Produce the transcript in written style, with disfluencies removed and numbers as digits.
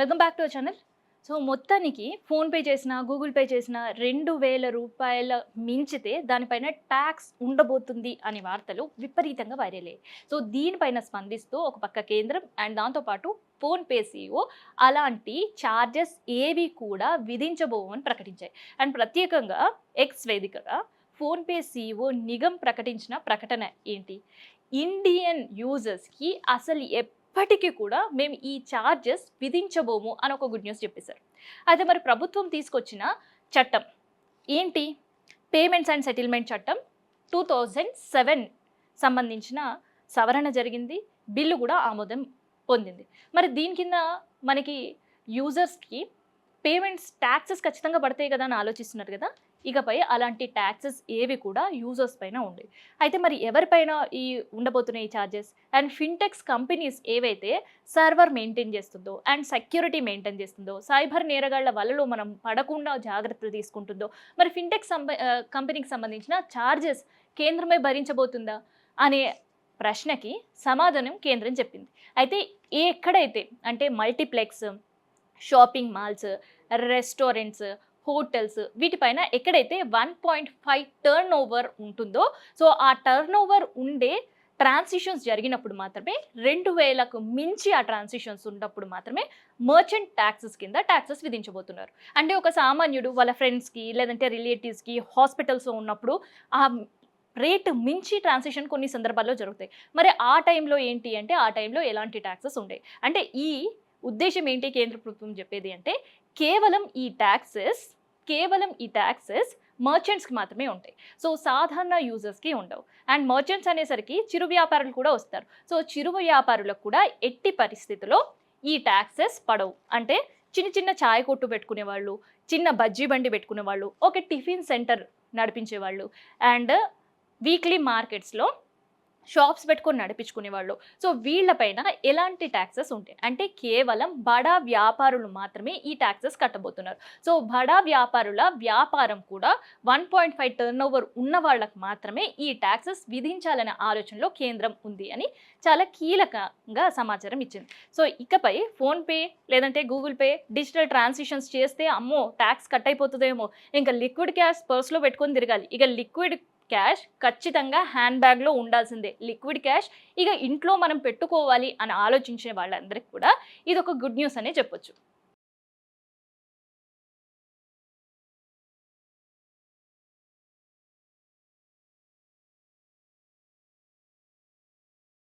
Welcome back to our channel. So మొత్తానికి PhonePe చేసినా, Google pay చేసినా రూ. 2000 మించితే దానిపైన ట్యాక్స్ ఉండబోతుంది అనే వార్తలు విపరీతంగా వైరల్ అయ్యాయి. సో దీనిపైన స్పందిస్తూ ఒక పక్క కేంద్రం అండ్ దాంతో పాటు ఫోన్‌పే సీఈఓ అలాంటి చార్జెస్ ఏవి కూడా విధించబోమని ప్రకటించాయి. అండ్ ప్రత్యేకంగా ఎక్స్ వేదికగా ఫోన్‌పే సీఈఓ నిగమ్ ప్రకటించిన ప్రకటన ఏంటి? ఇండియన్ యూజర్స్‌కి అసలు ఎప్పటికీ కూడా మేము ఈ చార్జెస్ విధించబోము అని ఒక గుడ్ న్యూస్ చెప్పేశారు. అయితే మరి ప్రభుత్వం తీసుకొచ్చిన చట్టం ఏంటి? పేమెంట్స్ అండ్ సెటిల్మెంట్ చట్టం 2007 సంబంధించిన సవరణ జరిగింది. బిల్లు కూడా ఆమోదం పొందింది. మరి దీని కింద మనకి యూజర్స్‌కి పేమెంట్స్ ట్యాక్సెస్ ఖచ్చితంగా పడతాయి కదా అని ఆలోచిస్తున్నారు కదా. ఇకపై అలాంటి ట్యాక్సెస్ ఏవి కూడా యూజర్స్ పైన ఉండవు. అయితే మరి ఎవరిపైన ఈ ఉండబోతున్నాయి ఈ చార్జెస్? అండ్ ఫిన్‌టెక్స్ కంపెనీస్ ఏవైతే సర్వర్ మెయింటైన్ చేస్తుందో అండ్ సెక్యూరిటీ మెయింటైన్ చేస్తుందో, సైబర్ నేరగాళ్ల వలలో మనం పడకుండా జాగ్రత్తలు తీసుకుంటుందో, మరి కంపెనీకి సంబంధించిన చార్జెస్ కేంద్రమే భరించబోతుందా అనే ప్రశ్నకి సమాధానం కేంద్రం చెప్పింది. అయితే ఎక్కడైతే అంటే multiplex, shopping malls, restaurants, hotels వీటిపైన ఎక్కడైతే 1.5 టర్న్ ఓవర్ ఉంటుందో, సో ఆ టర్న్ ఓవర్ ఉండే ట్రాన్సిషన్స్ జరిగినప్పుడు మాత్రమే 2000కు మించి ఆ ట్రాన్సిషన్స్ ఉన్నప్పుడు మాత్రమే మర్చెంట్ ట్యాక్సెస్ కింద ట్యాక్సెస్ విధించబోతున్నారు. అంటే ఒక సామాన్యుడు వాళ్ళ ఫ్రెండ్స్కి లేదంటే రిలేటివ్స్కి హాస్పిటల్స్లో ఉన్నప్పుడు ఆ రేట్ మించి ట్రాన్సాక్షన్ కొన్ని సందర్భాల్లో జరుగుతాయి. మరి ఆ టైంలో ఏంటి అంటే ఆ టైంలో ఎలాంటి ట్యాక్సెస్ ఉండవు. అంటే ఈ ఉద్దేశం ఏంటి కేంద్ర ప్రభుత్వం చెప్పేది అంటే కేవలం ఈ ట్యాక్సెస్ మర్చెంట్స్కి మాత్రమే ఉంటాయి. సో సాధారణ యూజర్స్కి ఉండవు. అండ్ మర్చెంట్స్ అనేసరికి చిరు వ్యాపారులు కూడా వస్తారు. సో చిరు వ్యాపారులకు కూడా ఎట్టి పరిస్థితిలో ఈ ట్యాక్సెస్ పడవు. అంటే చిన్న చిన్న ఛాయ్ కొట్టు పెట్టుకునే వాళ్ళు, చిన్న బజ్జీ బండి పెట్టుకునే వాళ్ళు, ఒక టిఫిన్ సెంటర్ నడిపించే వాళ్ళు అండ్ వీక్లీ మార్కెట్స్లో షాప్స్ పెట్టుకొని నడిపించుకునేవాళ్ళు. సో వీళ్ళపైన ఎలాంటి ట్యాక్సెస్ ఉంటాయి అంటే కేవలం బడా వ్యాపారులు మాత్రమే ఈ ట్యాక్సెస్ కట్టబోతున్నారు. సో బడా వ్యాపారుల వ్యాపారం కూడా 1.5 టర్న్ ఓవర్ ఉన్న వాళ్ళకు మాత్రమే ఈ ట్యాక్సెస్ విధించాలనే ఆలోచనలో కేంద్రం ఉంది అని చాలా కీలకంగా సమాచారం ఇచ్చింది. సో ఇకపై ఫోన్పే లేదంటే గూగుల్ పే డిజిటల్ ట్రాన్సాక్షన్స్ చేస్తే అమ్మో ట్యాక్స్ కట్ అయిపోతుందేమో, ఇంకా లిక్విడ్ క్యాష్ పర్స్లో పెట్టుకొని తిరగాలి. ఇక లిక్విడ్ క్యాష్ ఖచ్చితంగా హ్యాండ్ బ్యాగ్లో ఉండాల్సిందే. లిక్విడ్ క్యాష్ ఇక ఇంట్లో మనం పెట్టుకోవాలి అని ఆలోచించే వాళ్ళందరికీ కూడా ఇది ఒక గుడ్ న్యూస్ అనే చెప్పొచ్చు.